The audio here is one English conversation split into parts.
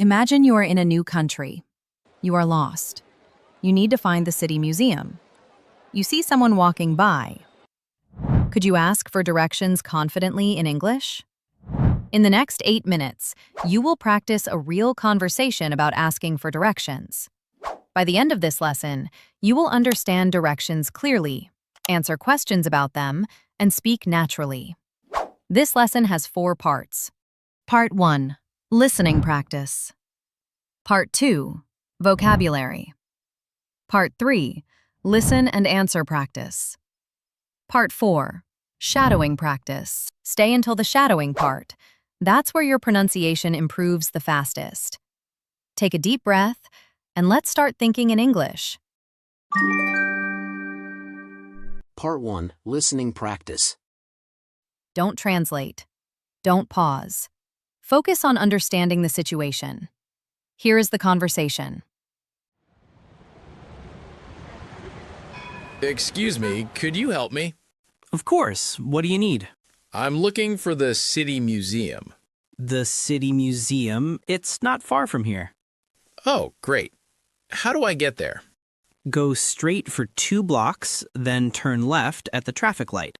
Imagine you are in a new country. You are lost. You need to find the city museum. You see someone walking by. Could you ask for directions confidently in English? In the next 8 minutes, you will practice a real conversation about asking for directions. By the end of this lesson, you will understand directions clearly, answer questions about them, and speak naturally. This lesson has 4 parts. Part 1. Listening practice. Part 2. Vocabulary. Part 3. Listen and answer practice. Part 4. Shadowing practice. Stay until the shadowing part. That's where your pronunciation improves the fastest. Take a deep breath, and let's start thinking in English. Part 1. Listening practice. Don't translate. Don't pause. Focus on understanding the situation. Here is the conversation. Excuse me, could you help me? Of course. What do you need? I'm looking for the city museum. The city museum. It's not far from here. Oh, great. How do I get there? Go straight for 2 blocks, then turn left at the traffic light.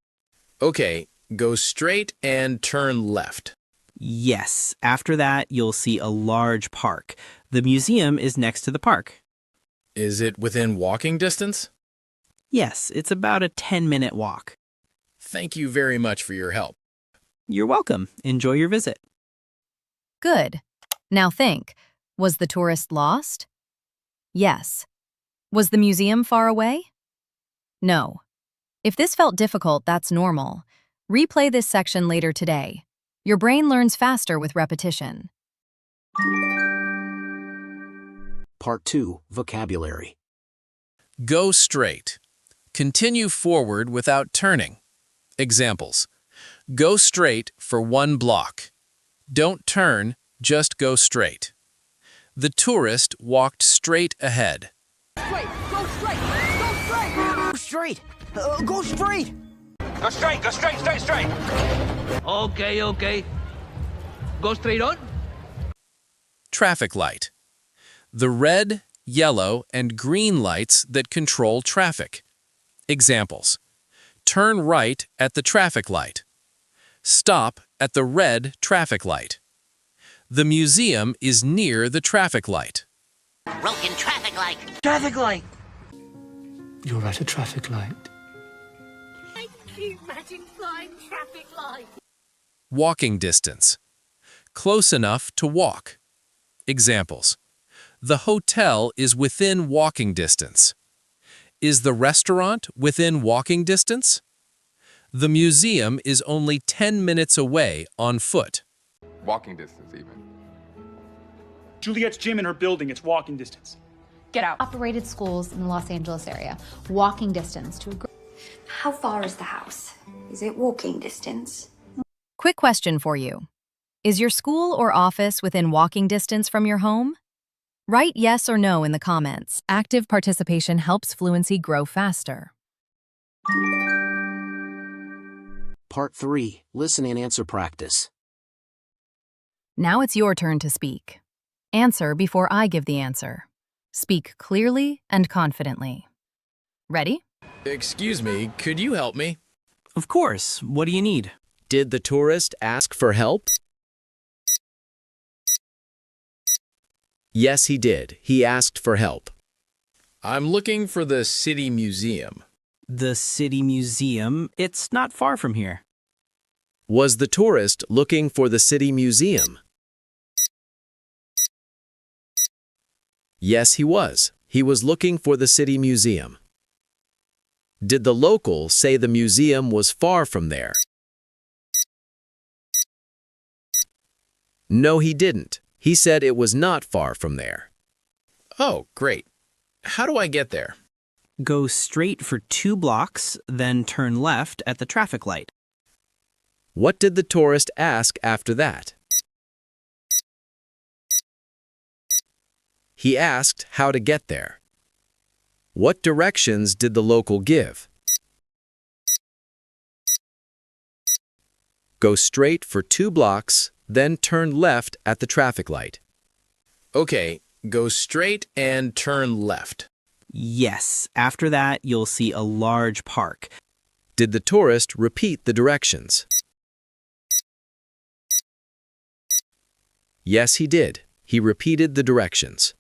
Okay, go straight and turn left. Yes, after that, you'll see a large park. The museum is next to the park. Is it within walking distance? Yes, it's about a 10-minute walk. Thank you very much for your help. You're welcome. Enjoy your visit. Good. Now think, was the tourist lost? Yes. Was the museum far away? No. If this felt difficult, that's normal. Replay this section later today. Your brain learns faster with repetition. Part 2. Vocabulary. Go straight. Continue forward without turning. Examples. Go straight for 1 block. Don't turn, just go straight. The tourist walked straight ahead. Straight! Go straight! Go straight! Go straight! Go straight! Go straight, straight. Okay. Go straight on. Traffic light. The red, yellow, and green lights that control traffic. Examples. Turn right at the traffic light. Stop at the red traffic light. The museum is near the traffic light. Broken traffic light. Traffic light! You're at a traffic light. I keep matching flying traffic light. Walking distance. Close enough to walk. Examples. The hotel is within walking distance. Is the restaurant within walking distance? The museum is only 10 minutes away on foot. Walking distance, even. Juliet's gym in her building, it's walking distance. Get out. Operated schools in the Los Angeles area. Walking distance to a How far is the house? Is it walking distance? Quick question for you. Is your school or office within walking distance from your home? Write yes or no in the comments. Active participation helps fluency grow faster. Part 3. Listen and answer practice. Now it's your turn to speak. Answer before I give the answer. Speak clearly and confidently. Ready? Excuse me, could you help me? Of course. What do you need? Did the tourist ask for help? Yes, he did. He asked for help. I'm looking for the city museum. The city museum. It's not far from here. Was the tourist looking for the city museum? Yes, he was. He was looking for the city museum. Did the local say the museum was far from there? No, he didn't. He said it was not far from there. Oh, great. How do I get there? Go straight for 2 blocks, then turn left at the traffic light. What did the tourist ask after that? He asked how to get there. What directions did the local give? Go straight for 2 blocks, then turn left at the traffic light. Okay, go straight and turn left. Yes, after that, you'll see a large park. Did the tourist repeat the directions? Yes, he did. He repeated the directions.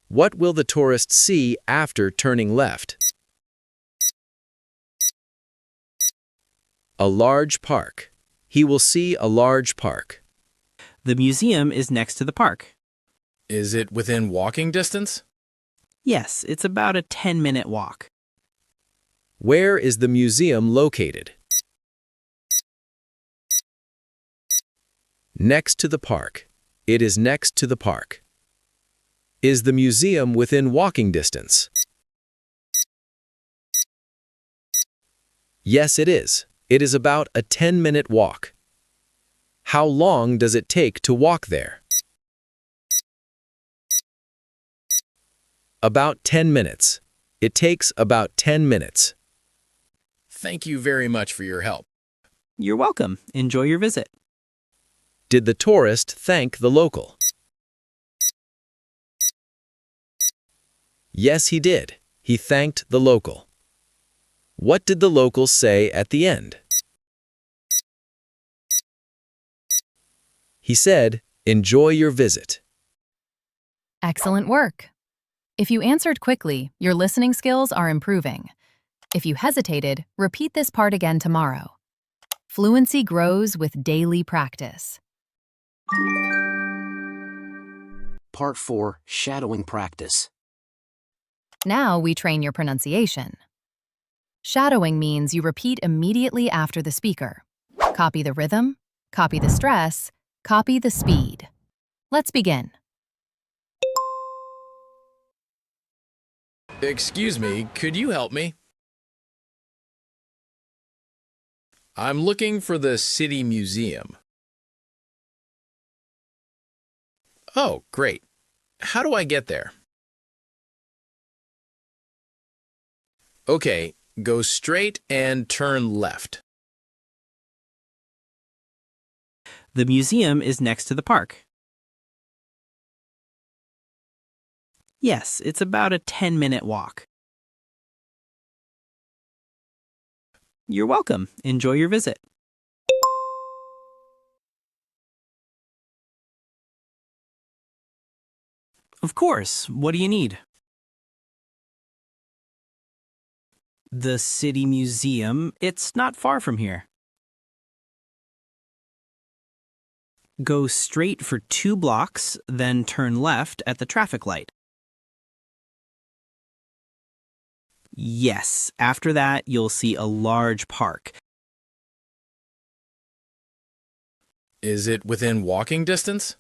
What will the tourist see after turning left? A large park. He will see a large park. The museum is next to the park. Is it within walking distance? Yes, it's about a 10-minute walk. Where is the museum located? Next to the park. It is next to the park. Is the museum within walking distance? Yes, it is. It is about a 10-minute walk. How long does it take to walk there? About 10 minutes. It takes about 10 minutes. Thank you very much for your help. You're welcome. Enjoy your visit. Did the tourist thank the local? Yes, he did. He thanked the local. What did the local say at the end? He said, "Enjoy your visit." Excellent work. If you answered quickly, your listening skills are improving. If you hesitated, repeat this part again tomorrow. Fluency grows with daily practice. Part 4, Shadowing Practice. Now we train your pronunciation. Shadowing means you repeat immediately after the speaker. Copy the rhythm, copy the stress, copy the speed. Let's begin. Excuse me, could you help me? I'm looking for the City Museum. Oh, great. How do I get there? Okay, go straight and turn left. The museum is next to the park. Yes, it's about a 10-minute walk. You're welcome. Enjoy your visit. Of course. What do you need? The City Museum. It's not far from here. Go straight for 2 blocks, then turn left at the traffic light. Yes, after that, you'll see a large park. Is it within walking distance?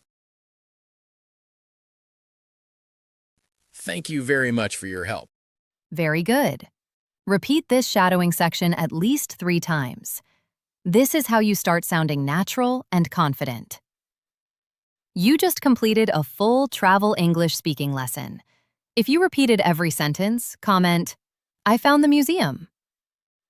Thank you very much for your help. Very good. Repeat this shadowing section at least 3 times. This is how you start sounding natural and confident. You just completed a full travel English speaking lesson. If you repeated every sentence, comment, "I found the museum."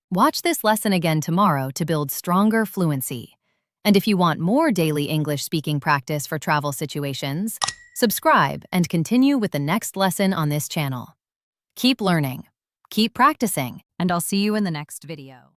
Watch this lesson again tomorrow to build stronger fluency. And if you want more daily English speaking practice for travel situations, subscribe and continue with the next lesson on this channel. Keep learning, keep practicing, and I'll see you in the next video.